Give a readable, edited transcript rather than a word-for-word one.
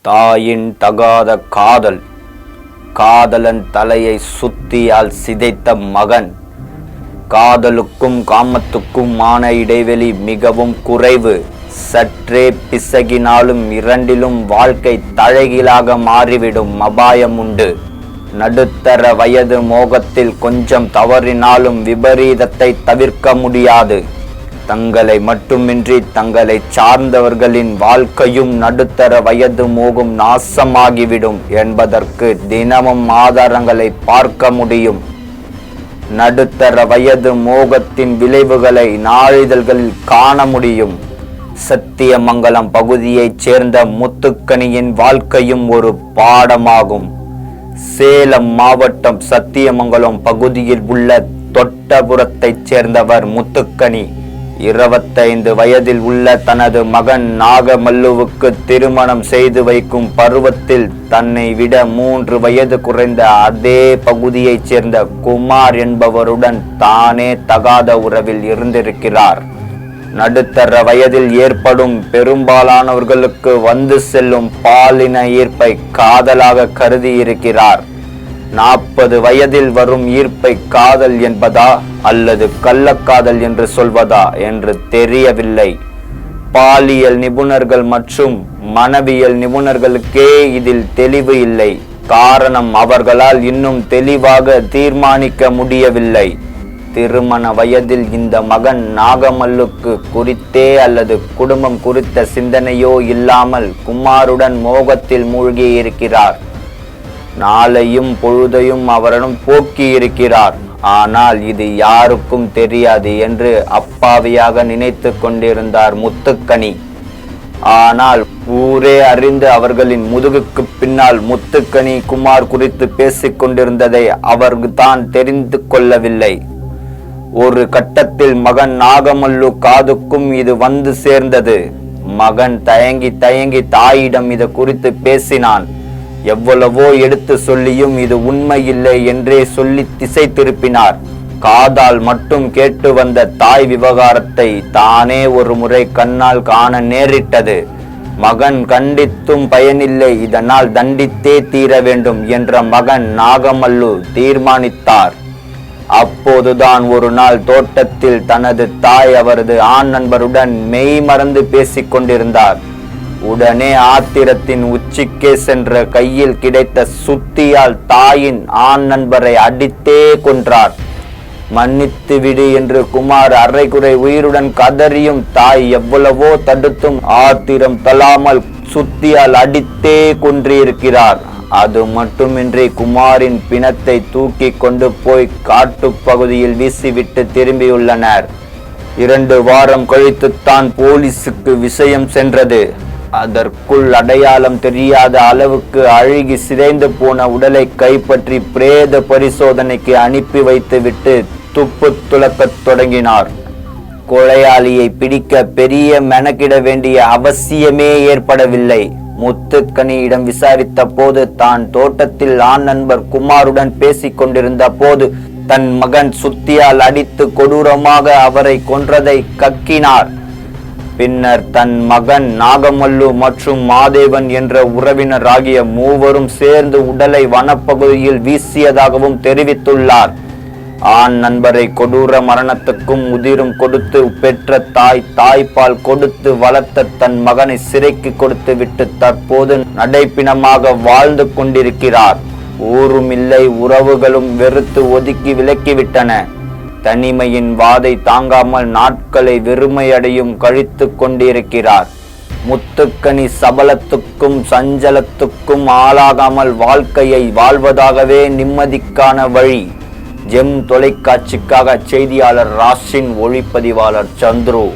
தாயின் தகாத காதல். காதலன் தலையை சுத்தியால் சிதைத்த மகன். காதலுக்கும் காமத்துக்கும் மான இடைவெளி மிகவும் குறைவு. சற்றே பிசகினாலும் இரண்டிலும் வாழ்க்கை தலைகீழாக மாறிவிடும் அபாயம் உண்டு. நடுத்தர வயது மோகத்தில் கொஞ்சம் தவறினாலும் விபரீதத்தை தவிர்க்க முடியாது. தங்களை மட்டுமின்றி தங்களை சார்ந்தவர்களின் வாழ்க்கையும் நடுத்தர வயது மோகம் நாசமாகிவிடும் என்பதற்கு தினமும் ஆதாரங்களை பார்க்க முடியும். நடுத்தர வயது மோகத்தின் விளைவுகளை நாளிதழ்களில் காண முடியும். சத்தியமங்கலம் பகுதியைச் சேர்ந்த முத்துக்கனியின் வாழ்க்கையும் ஒரு பாடமாகும். சேலம் மாவட்டம் சத்தியமங்கலம் பகுதியில் உள்ள தொட்டபுரத்தைச் சேர்ந்தவர் முத்துக்கனி. 25 வயதில் உள்ள தனது மகன் நாகமல்லுவுக்கு திருமணம் செய்து வைக்கும் பருவத்தில் தன்னை விட 3 வயது குறைந்த அதே பகுதியைச் சேர்ந்த குமார் என்பவருடன் தானே தகாத உறவில் இருந்திருக்கிறார். நடுத்தர வயதில் ஏற்படும் பெரும்பாலானவர்களுக்கு வந்து செல்லும் பாலின ஈர்ப்பை காதலாக கருதி இருக்கிறார். 40 வயதில் வரும் ஈர்ப்பை காதல் என்பதா அல்லது கள்ளக்காதல் என்று சொல்வதா என்று தெரியவில்லை. பாலியல் நிபுணர்கள் மற்றும் மனவியல் நிபுணர்களுக்கே இதில் தெளிவு இல்லை. காரணம், அவர்களால் இன்னும் தெளிவாக தீர்மானிக்க முடியவில்லை. திருமண வயதில் இந்த மகன் நாகமல்லுக்கு குறித்தே அல்லது குடும்பம் குறித்த சிந்தனையோ இல்லாமல் குமாருடன் மோகத்தில் மூழ்கி இருக்கிறார். நாளையும் பொழுதையும் அவரிடம் போக்கி இருக்கிறார். ஆனால் இது யாருக்கும் தெரியாது என்று அப்பாவியாக நினைத்து கொண்டிருந்தார் முத்துக்கனி. ஆனால் ஊரே அறிந்து அவர்களின் முதுகுக்கு பின்னால் முத்துக்கனி குமார் குறித்து பேசிக் கொண்டிருந்ததை அவர் தான் தெரிந்து கொள்ளவில்லை. ஒரு கட்டத்தில் மகன் நாகமல்லு காதுக்கும் இது வந்து சேர்ந்தது. மகன் தயங்கி தாயிடம் இது குறித்து பேசினான். எவ்வளவோ எடுத்து சொல்லியும் இது உண்மையில்லை என்றே சொல்லி திசை திருப்பினார். காதால் மட்டும் கேட்டு வந்த தாய் விவகாரத்தை தானே ஒரு முறை கண்ணால் காண நேரிட்டது. மகன் கண்டித்தும் பயனில்லை, இதனால் தண்டித்தே தீர வேண்டும் என்ற மகன் நாகமல்லு தீர்மானித்தார். அப்போதுதான் ஒரு நாள் தோட்டத்தில் தனது தாய் அவரது ஆண் நண்பருடன் மெய் மறந்து பேசிக் கொண்டிருந்தார். உடனே ஆத்திரத்தின் உச்சிக்கே சென்ற கையில் கிடைத்த சுத்தியால் தாயின் ஆண் நண்பரை அடித்தே கொன்றார். மன்னித்து விடு என்று குமார் அரைகுறை உயிருடன் கதறியும் தாய் எவ்வளவோ தடுத்தும் ஆத்திரம் தளாமல் சுத்தியால் அடித்தே கொன்றிருக்கிறார். அது மட்டுமின்றி குமாரின் பிணத்தை தூக்கி கொண்டு போய் காட்டுப்பகுதியில் வீசிவிட்டு திரும்பியுள்ளனர். 2 வாரம் கழித்துத்தான் போலீசுக்கு விஷயம் சென்றது. அதற்குள் அடையாளம் தெரியாத அளவுக்கு அழுகி சிதைந்து போன உடலை கைப்பற்றி பிரேத பரிசோதனைக்கு அனுப்பி வைத்துவிட்டு துப்பு துளக்கத் தொடங்கினார். கொலையாளியை பிடிக்க பெரிய மெனக்கிட வேண்டிய அவசியமே ஏற்படவில்லை. முத்துக்கனியிடம் விசாரித்த போது தான் தோட்டத்தில் ஆண் நண்பர் குமாருடன் பேசிக் கொண்டிருந்த போது தன் மகன் சுத்தியால் அடித்து கொடூரமாக அவரை கொன்றதை கக்கினார். பின்னர் தன் மகன் நாகமல்லு மற்றும் மாதேவன் என்ற உறவினர் ஆகிய 3 சேர்ந்து உடலை வனப்பகுதியில் வீசியதாகவும் தெரிவித்துள்ளார். ஆண் நண்பரை கொடூர மரணத்துக்கும் உதிரும் கொடுத்து பெற்ற தாய்ப்பால் கொடுத்து வளர்த்த தன் மகனை சிறைக்கு கொடுத்து விட்டு தற்போது நடைப்பிணமாக வாழ்ந்து கொண்டிருக்கிறார். ஊரும் இல்லை, உறவுகளும் வெறுத்து ஒதுக்கி விலக்கிவிட்டன. தனிமையின் வாதை தாங்காமல் நாட்களை வெறுமையடையும் கழித்து கொண்டிருக்கிறார். முத்துக்கனி சபலத்துக்கும் சஞ்சலத்துக்கும் ஆளாகாமல் வாழ்க்கையை வாழ்வதாகவே நிம்மதிக்கான வழி. ஜெம் தொலைக்காட்சிக்காக செய்தியாளர் ராஷின், ஒளிப்பதிவாளர் சந்துரு.